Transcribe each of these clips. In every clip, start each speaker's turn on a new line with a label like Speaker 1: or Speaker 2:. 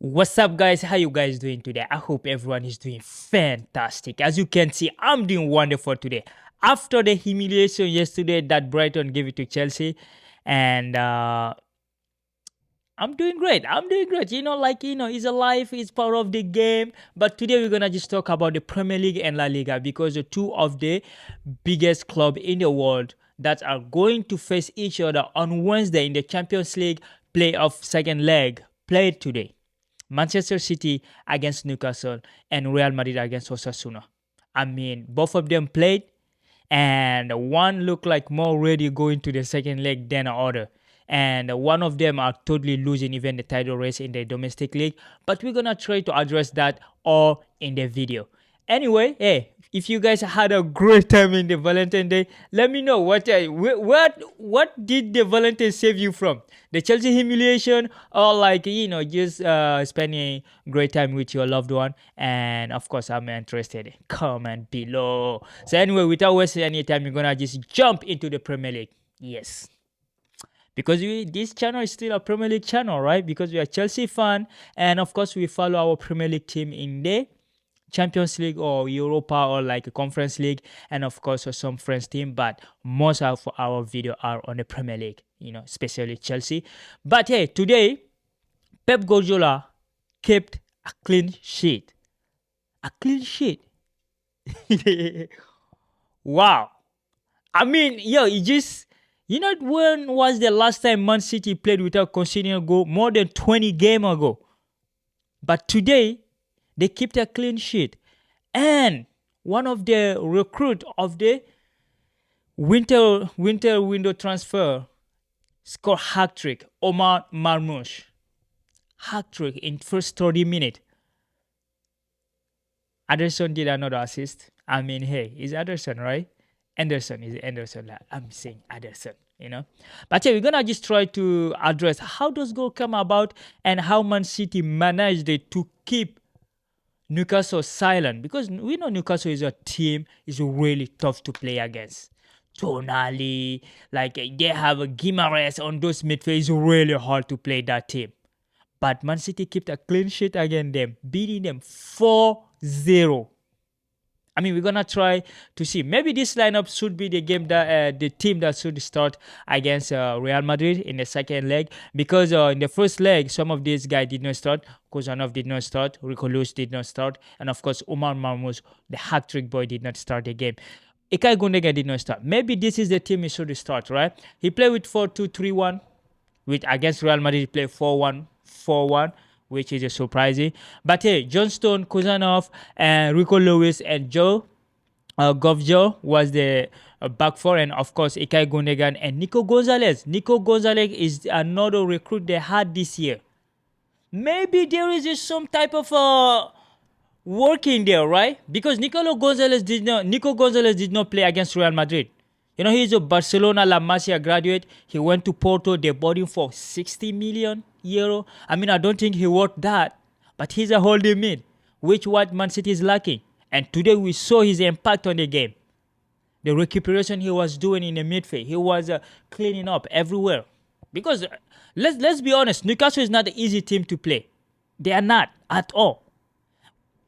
Speaker 1: What's up, guys? How you guys doing today? I hope everyone is doing fantastic. As you can see, I'm doing wonderful today. After the humiliation yesterday that Brighton gave it to Chelsea, and I'm doing great. I'm doing great. It's a life, it's part of the game. But today we're gonna just talk about the Premier League and La Liga because the two of the biggest club in the world that are going to face each other on Wednesday in the Champions League playoff second leg played today. Manchester City against Newcastle and Real Madrid against Osasuna. I mean, both of them played, and one looked like more ready going to the second leg than the other. And one of them are totally losing even the title race in the domestic league. But we're gonna try to address that all in the video. Anyway, hey, if you guys had a great time in the Valentine Day, let me know what did the Valentine save you from? The Chelsea humiliation, or just spending great time with your loved one. And of course, I'm interested. Comment below. So anyway, without wasting any time, we're gonna just jump into the Premier League. Yes, because this channel is still a Premier League channel, right? Because we are Chelsea fan, and of course we follow our Premier League team in the Champions League or Europa or like a Conference League, and of course some French team. But most of our video are on the Premier League, especially Chelsea. But hey, today Pep Guardiola kept a clean sheet. A clean sheet. Wow. I mean, when was the last time Man City played without conceding a goal? More than 20 games ago. But today, they kept a clean sheet. And one of the recruit of the winter window transfer scored hat-trick, Omar Marmoush. Hat-trick in first 30 minutes. Anderson did another assist. I mean, hey, it's Anderson, right? Anderson is Anderson. I'm saying Anderson, But yeah, we're gonna just try to address how does goal come about and how Man City managed to keep Newcastle silent, because we know Newcastle is a team is really tough to play against. Tonali, they have a Guimaraes on those midfield. It's really hard to play that team. But Man City kept a clean sheet against them, beating them 4-0. I mean, we're gonna try to see. Maybe this lineup should be the team that should start against Real Madrid in the second leg, because in the first leg, some of these guys did not start. Kozanov did not start. Rico Lewis did not start, and of course, Omar Marmoush, the hat-trick boy, did not start the game. Ilkay Gundogan did not start. Maybe this is the team he should start, right? He played with 4-2-3-1. With against Real Madrid, he played 4-1-4-1. Which is surprising. But hey, Johnston, Kozanov, and Rico Lewis and Joe Govjo was the back four, and of course Ilkay Gundogan and Nico Gonzalez. Nico Gonzalez is another recruit they had this year. Maybe there is just some type of work in there, right? Because Nico Gonzalez did not play against Real Madrid. He's a Barcelona La Masia graduate. He went to Porto. They bought him for 60 million euro. I mean, I don't think he worth that. But he's a holding mid, which what Man City is lacking. And today we saw his impact on the game. The recuperation he was doing in the midfield. He was cleaning up everywhere. Because let's be honest, Newcastle is not an easy team to play. They are not at all.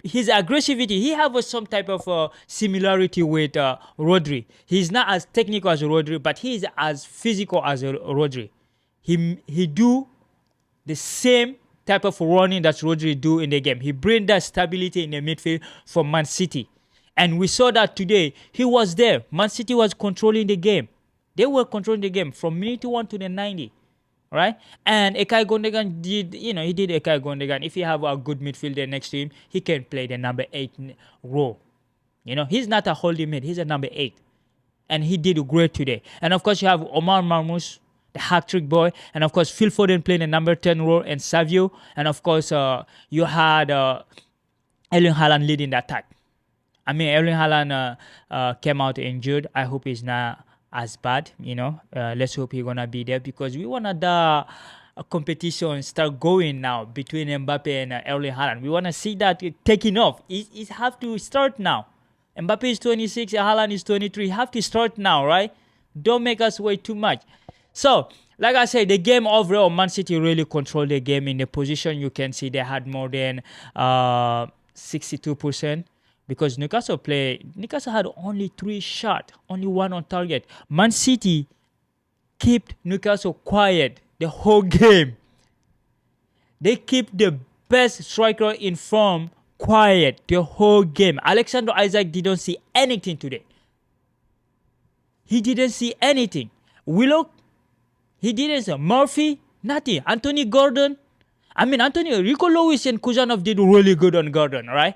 Speaker 1: His aggressivity, he has some type of similarity with Rodri. He's not as technical as Rodri, but he is as physical as Rodri. He do the same type of running that Rodri do in the game. He bring that stability in the midfield for Man City. And we saw that today. He was there. Man City was controlling the game. They were controlling the game from minute 1 to the 90. Right? And Ilkay Gundogan did Ilkay Gundogan. If you have a good midfielder next to him, he can play the number 8 role. He's not a holding mid. He's a number 8. And he did great today. And of course, you have Omar Marmoush, the hat-trick boy. And of course, Phil Foden playing the number 10 role, and Savio. And of course, you had Erling Haaland leading the attack. I mean, Erling Haaland came out injured. I hope he's not as bad, let's hope he's gonna be there, because we want the competition start going now between Mbappe and Erling Haaland. We want to see that taking off. It have to start now. Mbappe is 26, Haaland is 23. Have to start now, right? Don't make us wait too much. So Like I said, the game overall, Man City really controlled the game. In the position, you can see they had more than 62%, because Newcastle had only 3 shots, only one on target. Man City kept Newcastle quiet the whole game. They keep the best striker in form quiet the whole game. Alexander Isaac didn't see anything today. He didn't see anything. Willock, he didn't see. Murphy, nothing. Anthony Gordon, Rico Lewis and Kuzanov did really good on Gordon, right?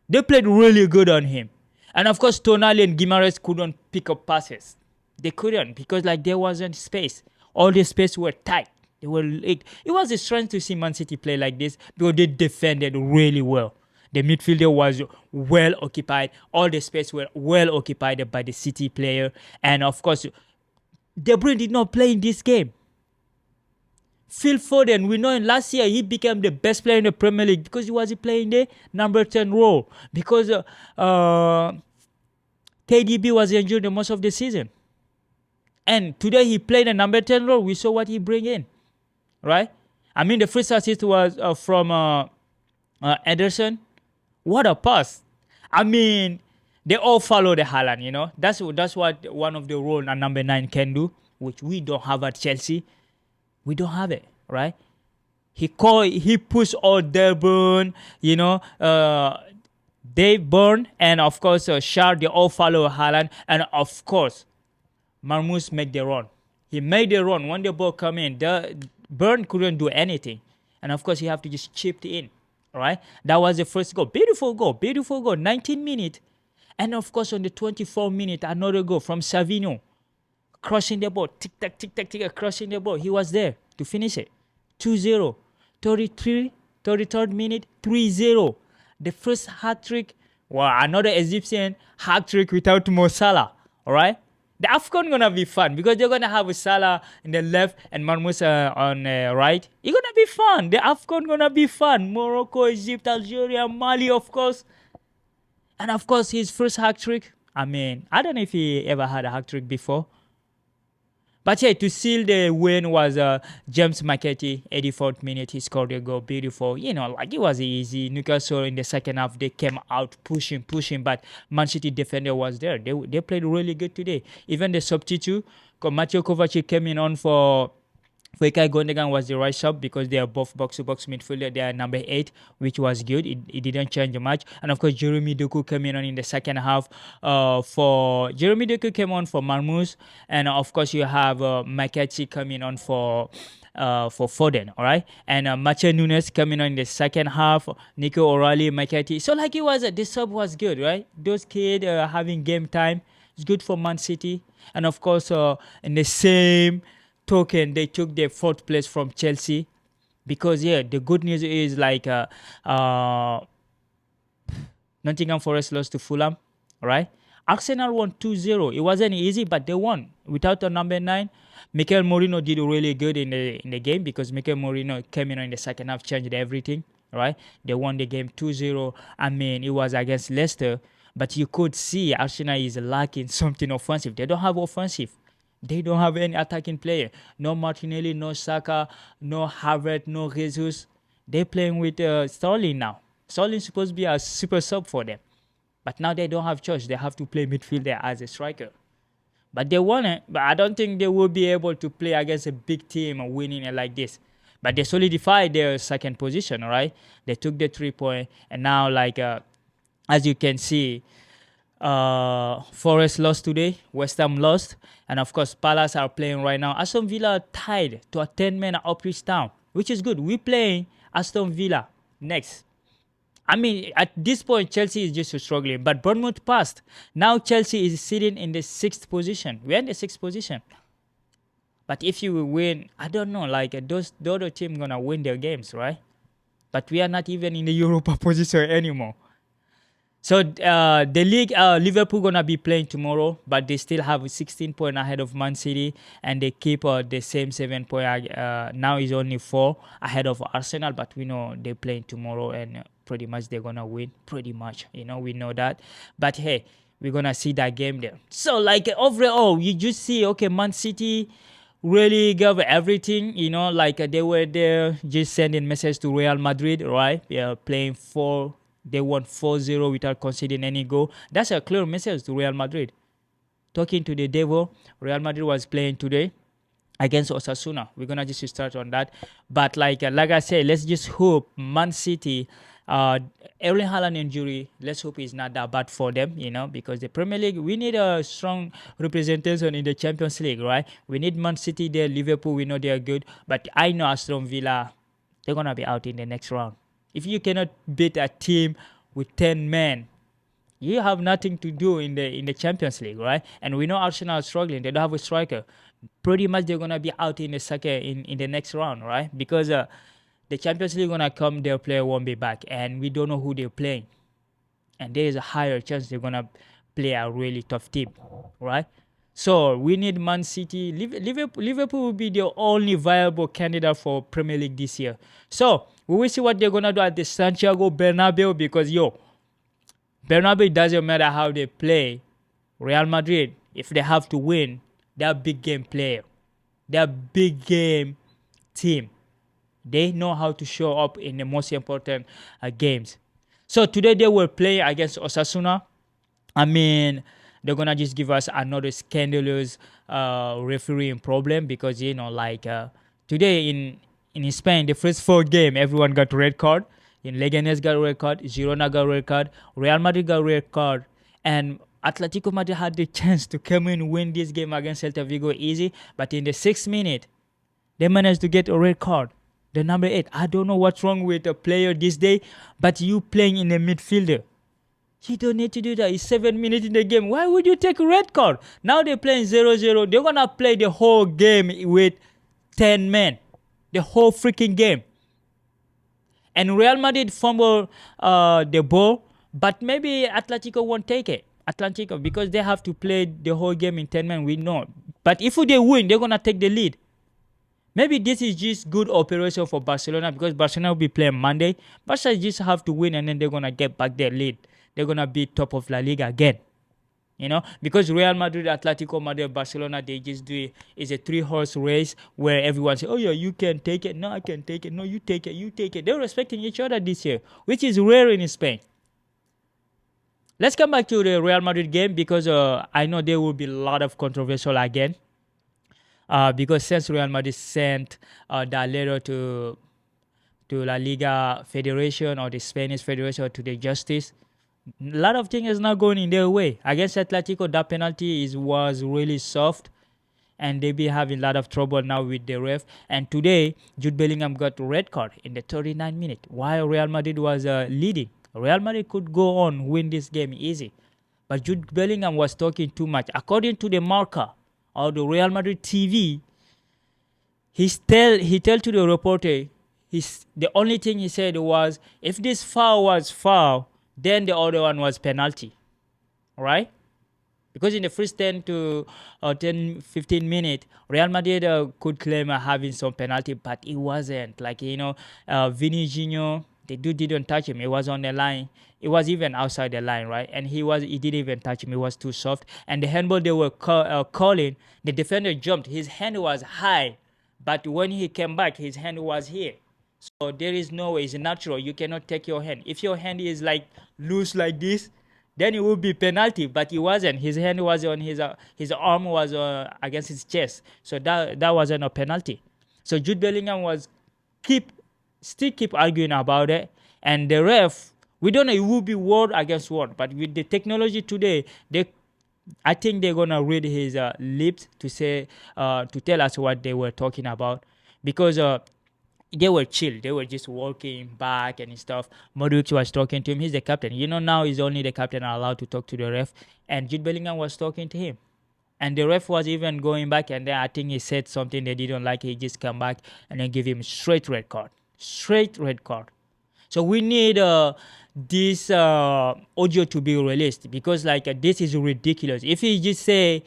Speaker 1: They played really good on him. And of course, Tonali and Guimaraes couldn't pick up passes. They couldn't, because like there wasn't space. All the space were tight. It was a strength to see Man City play like this, because they defended really well. The midfielder was well occupied. All the space were well occupied by the City player. And of course, De Bruyne did not play in this game. Phil Foden, we know in last year he became the best player in the Premier League because he was playing the number 10 role. Because KDB was injured the most of the season. And today he played the number 10 role. We saw what he bring in. Right? The first assist was from Ederson. What a pass. They all follow the Haaland, you know. That's what one of the role a number 9 can do, which we don't have at Chelsea. We don't have it, right? He pushed all Durban, you know, Dave Byrne, and of course Shard. They all follow Haaland, and of course Marmoush made the run. He made the run. When the ball come in, Byrne couldn't do anything, and of course he have to just chip it in. Right? That was the first goal. Beautiful goal. 19 minutes. And of course, on the 24th minute, another goal from Savino. Crushing the ball. Tick-tack, crushing the ball. He was there to finish it. 2-0. 33rd minute, 3-0. The first hat-trick. Wow, another Egyptian hat-trick without Mo Salah. All right? The AFCON gonna be fun because they're gonna have Salah in the left and Marmoush on right. It's gonna be fun. The AFCON gonna be fun. Morocco, Egypt, Algeria, Mali, of course. And of course, his first hat trick. I don't know if he ever had a hat trick before. But yeah, to seal the win was James McAtee, 84th minute. He scored a goal, beautiful. You know, like it was easy. Newcastle in the second half, they came out pushing. But Man City defender was there. They played really good today. Even the substitute, Mateo Kovacic came in on for Ilkay Gundogan was the right sub because they are both box-to-box midfielder. They are number 8, which was good. It didn't change much. And of course, Jeremy Doku came in the second half. Jeremy Doku came on for Marmoush, and of course you have McAtee coming on for Foden, all right? And Macha Nunes coming on in the second half. Nico O'Reilly, McAtee. So like the sub was good, right? Those kids having game time. It's good for Man City. And of course, in the same token, they took the 4th place from Chelsea, because the good news is like Nottingham Forest lost to Fulham, right? Arsenal won 2-0. It wasn't easy, but they won without a number 9. Mikel Merino did really good in the game because Mikel Merino came in the second half, changed everything, right? They won the game 2-0. It was against Leicester, but you could see Arsenal is lacking something offensive. They don't have offensive. They don't have any attacking player. No Martinelli, no Saka, no Havertz, no Jesus. They're playing with Sterling now. Sterling's supposed to be a super sub for them. But now they don't have choice. They have to play midfielder as a striker. But they won it. But I don't think they will be able to play against a big team winning it like this. But they solidified their second position, right? They took the 3 point. And now, as you can see, Forest lost today, West Ham lost, and of course Palace are playing right now. Aston Villa tied to a 10-man Ipswich Town, which is good. We're playing Aston Villa next. At this point Chelsea is just struggling, but Bournemouth passed. Now Chelsea is sitting in the 6th position. We're in the 6th position. But if you win, I don't know, the other team gonna win their games, right? But we are not even in the Europa position anymore. So the league, Liverpool gonna be playing tomorrow, but they still have 16 points ahead of Man City, and they keep the same 7 points. Now is only 4 ahead of Arsenal, but we know they're playing tomorrow, and pretty much they're gonna win. Pretty much, we know that. But hey, we're gonna see that game there. So overall, you just see Man City really gave everything, like they were there just sending message to Real Madrid, right? Yeah, playing they won 4-0 without conceding any goal. That's a clear message to Real Madrid. Talking to the devil, Real Madrid was playing today against Osasuna. We're gonna just start on that. But like I said, let's just hope Man City, Erling Haaland injury, let's hope it's not that bad for them, because the Premier League, we need a strong representation in the Champions League, right? We need Man City there, Liverpool, we know they're good. But I know Aston Villa, they're gonna be out in the next round. If you cannot beat a team with 10 men, you have nothing to do in the Champions League, right? And we know Arsenal are struggling; they don't have a striker. Pretty much, they're gonna be out in the second in the next round, right? Because the Champions League gonna come, their player won't be back, and we don't know who they're playing, and there is a higher chance they're gonna play a really tough team, right? So we need Man City. Liverpool will be the only viable candidate for Premier League this year. So we will see what they're gonna do at the Santiago Bernabeu, because Bernabeu, doesn't matter how they play. Real Madrid, if they have to win, they're a big game player. They're a big game team. They know how to show up in the most important games. So today they were playing against Osasuna. I mean, they're gonna just give us another scandalous refereeing problem, because today in Spain, the first 4 games, everyone got red card. In Leganes got red card, Girona got red card, Real Madrid got red card, and Atletico Madrid had the chance to come in and win this game against Celta Vigo easy, but in the 6th minute, they managed to get a red card. The number 8. I don't know what's wrong with a player this day, but you playing in the midfielder, you don't need to do that. It's 7 minutes in the game. Why would you take a red card? Now they're playing 0-0. They're gonna play the whole game with 10 men, the whole freaking game. And Real Madrid fumble the ball, but maybe Atletico won't take it. Atletico, because they have to play the whole game in 10 men, we know. But if they win, they're going to take the lead. Maybe this is just good operation for Barcelona, because Barcelona will be playing Monday. Barca just have to win, and then they're going to get back their lead. They're going to be top of La Liga again. Because Real Madrid, Atletico Madrid, Barcelona, they just do it. It's a 3-horse race where everyone says, oh yeah, you can take it. No, I can take it. No, you take it. They're respecting each other this year, which is rare in Spain. Let's come back to the Real Madrid game, because I know there will be a lot of controversial again. Because since Real Madrid sent that letter to La Liga Federation, or the Spanish Federation, or to the Justice, a lot of things is not going in their way. Against Atletico, that penalty was really soft, and they be having a lot of trouble now with the ref. And today, Jude Bellingham got a red card in the 39th minute, while Real Madrid was leading. Real Madrid could go on, win this game easy. But Jude Bellingham was talking too much. According to the Marca, or the Real Madrid TV, he tell to the reporter, the only thing he said was, if this foul was foul, then the other one was penalty, right? Because in the first 10-15 minutes, Real Madrid could claim having some penalty, but it wasn't. Vini Junior, the dude didn't touch him. It was on the line. It was even outside the line, right? And he didn't even touch him. It was too soft. And the handball they were calling, the defender jumped. His hand was high, but when he came back, his hand was here. So there is no way. It's natural. You cannot take your hand. If your hand is loose like this, then it would be penalty. But it wasn't. His hand was on his arm was against his chest. So that wasn't a penalty. So Jude Bellingham still keep arguing about it. And the ref, we don't know, it will be word against word. But with the technology today, I think they're gonna read his lips to say to tell us what they were talking about, because they were chill. They were just walking back and stuff. Modric was talking to him. He's the captain. Now he's only the captain allowed to talk to the ref. And Jude Bellingham was talking to him. And the ref was even going back, and then I think he said something they didn't like. He just come back and then give him straight red card. Straight red card. So we need this audio to be released, because this is ridiculous. If he just say,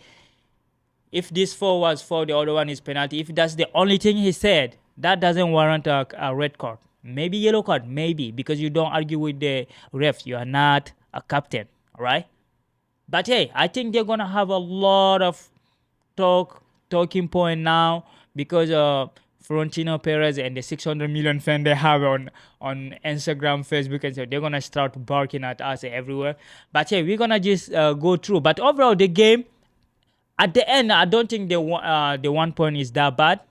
Speaker 1: if this foul was foul, the other one is penalty. If that's the only thing he said, that doesn't warrant a red card. Maybe yellow card, maybe, because you don't argue with the ref. You are not a captain, all right? But hey, I think they're going to have a lot of talk talking point now because Florentino Perez and the 600 million fan they have on Instagram, Facebook, and so they're gonna start barking at us everywhere. But yeah, we're gonna just go through. But overall, the game at the end, I don't think the 1 point is that bad,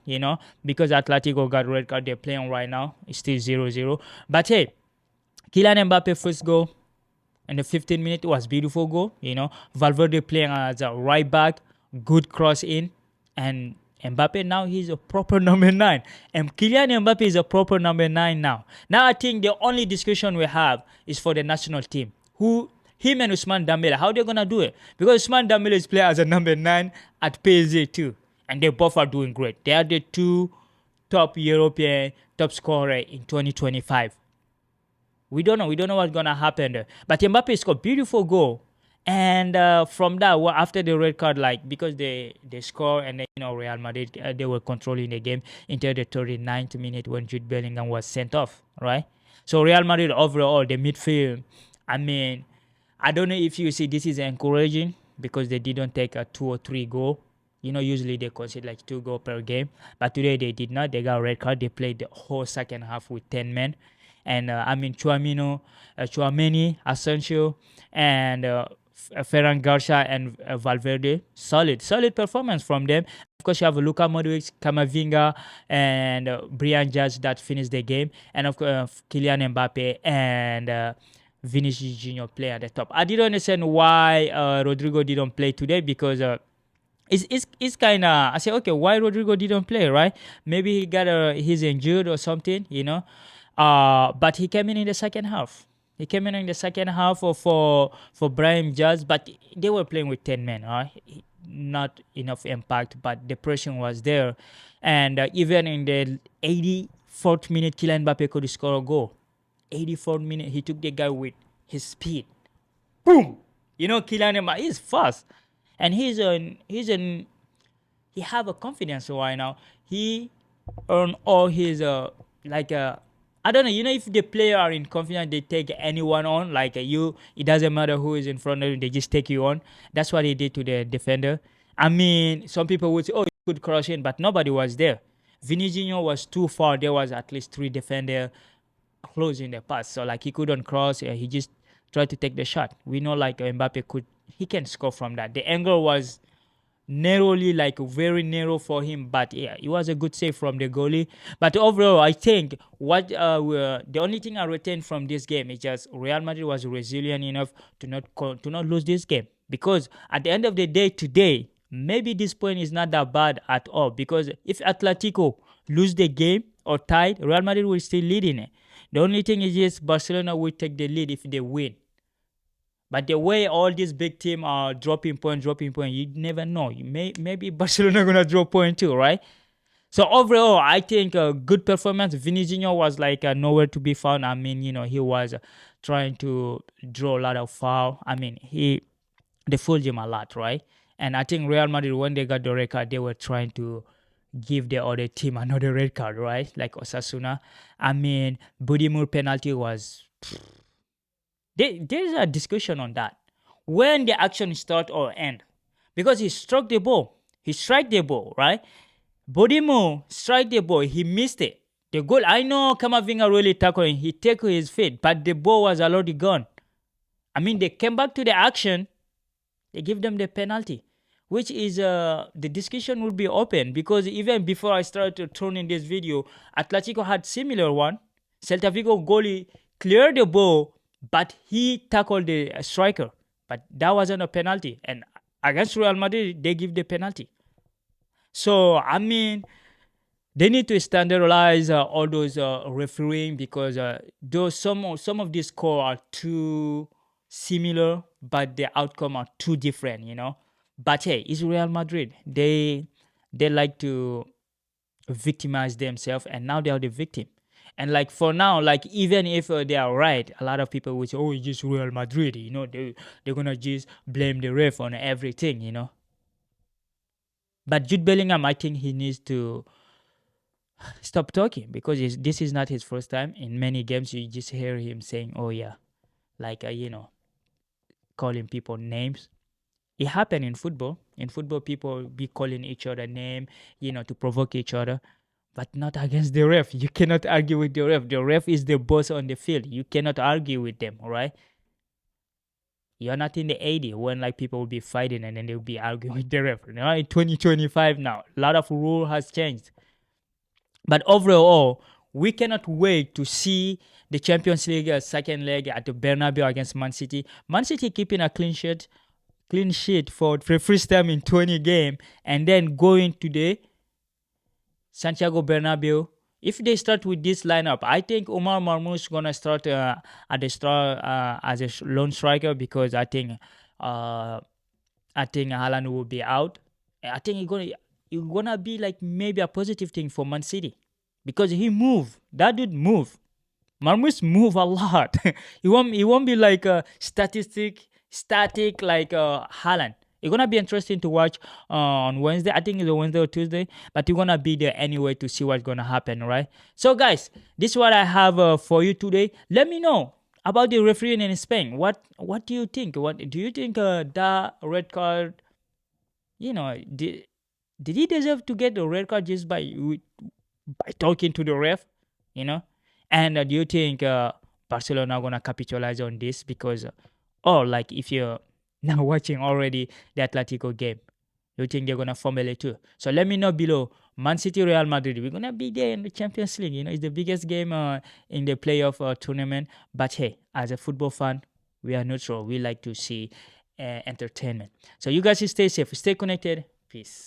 Speaker 1: because Atletico got red card. They're playing right now. It's still 0-0. But hey, Kylian Mbappe first goal in the 15 minute was beautiful goal. Valverde playing as a right back, good cross in, and Mbappe now he's a proper number 9. And Kylian Mbappe is a proper number 9 now. Now I think the only discussion we have is for the national team. Him and Ousmane Dembele, how they gonna do it? Because Ousmane Dembele is playing as a number 9 at PSG too, and they both are doing great. They are the two top European top scorer in 2025. We don't know what's gonna happen there. But Mbappe scored beautiful goal, and from that, after the red card, because they score, and then Real Madrid they were controlling the game until the 39th minute when Jude Bellingham was sent off, right? So Real Madrid overall, the midfield, I mean, I don't know if you see this is encouraging because they didn't take a 2 or 3 goal. Usually they concede like 2 goals per game, but today they did not. They got a red card. They played the whole second half with 10 men. And Chouameni, Asensio, and Ferran Garcia and Valverde. Solid performance from them. Of course, you have Luka Modric, Camavinga, and Brian Judge that finished the game. And of course, Kylian Mbappe and Vinicius Junior play at the top. I didn't understand why Rodrigo didn't play today because it's kind of, I say, okay, why Rodrigo didn't play, right? Maybe he's injured or something, but he came in the second half. He came in the second half for Brian Judge, but they were playing with 10 men, right? Not enough impact, but the pressure was there. And even in the 84th minute, Kylian Mbappe could score a goal. 84th minute, he took the guy with his speed. Boom! Kylian Mbappe is fast. And he have a confidence right now. He earned all his I don't know. If the player are in confidence, they take anyone on. It doesn't matter who is in front of you. They just take you on. That's what he did to the defender. I mean, some people would say, "Oh, he could cross in," but nobody was there. Vinicius was too far. There was at least 3 defenders closing the pass, so he couldn't cross. He just tried to take the shot. We know Mbappe he can score from that. The angle was narrowly, very narrow for him, but yeah, it was a good save from the goalie. But overall, I think the only thing I retained from this game is just Real Madrid was resilient enough to not lose this game, because at the end of the day today, maybe this point is not that bad at all, because if Atletico lose the game or tied, Real Madrid will still lead in it. The only thing is just Barcelona will take the lead if they win. But the way all these big teams are dropping points, you never know. Maybe Barcelona gonna drop point too, right? So overall, I think a good performance. Vinicius was nowhere to be found. I mean, he was trying to draw a lot of foul. I mean, they fooled him a lot, right? And I think Real Madrid, when they got the red card, they were trying to give the other team another red card, right? Like Osasuna. I mean, Budimir penalty was... There's a discussion on that. When the action start or end. Because he struck the ball. He strike the ball, right? Budimir strike the ball. He missed it. The goal, I know Camavinga really tackled him. He took his feet, but the ball was already gone. I mean, they came back to the action. They give them the penalty, which is the discussion will be open, because even before I started to turn in this video, Atletico had similar one. Celta Vigo goalie cleared the ball, but he tackled the striker. But that wasn't a penalty. And against Real Madrid, they give the penalty. So, I mean, they need to standardize all those refereeing, because some of these scores are too similar, but the outcome are too different, But hey, it's Real Madrid. They like to victimize themselves, and now they are the victim. And for now, even if they are right, a lot of people will say, "Oh, it's just Real Madrid." They're gonna just blame the ref on everything, But Jude Bellingham, I think he needs to stop talking, because this is not his first time. In many games, you just hear him saying, "Oh yeah," calling people names. It happened in football. In football, people be calling each other name, to provoke each other, but not against the ref. You cannot argue with the ref. The ref is the boss on the field. You cannot argue with them, all right? You're not in the 80 when like people will be fighting and then they'll be arguing with the ref. In 2025 now, a lot of rule has changed. But overall, we cannot wait to see the Champions League second leg at the Bernabeu against Man City. Man City keeping a clean sheet for the first time in 20 games, and then going to the Santiago Bernabeu. If they start with this lineup, I think Omar Marmoush gonna start at the start as a lone striker, because I think Haaland will be out. I think it's gonna be like maybe a positive thing for Man City, because he move. That dude move. Marmoush move a lot. He won't be like a static like Haaland. It's gonna be interesting to watch on Wednesday. I think it's a Wednesday or Tuesday, but you're gonna be there anyway to see what's gonna happen, right? So, guys, this is what I have for you today. Let me know about the refereeing in Spain. What do you think? What do you think? That red card, did he deserve to get the red card just by talking to the ref? You know, and do you think Barcelona gonna capitalize on this? Because or like if you're now watching already the Atletico game, you think they're gonna formulate too? So let me know below. Man City, Real Madrid, we're gonna be there in the Champions League. It's the biggest game in the playoff tournament. But hey, as a football fan, we are neutral. We like to see entertainment. So you guys stay safe, stay connected. Peace.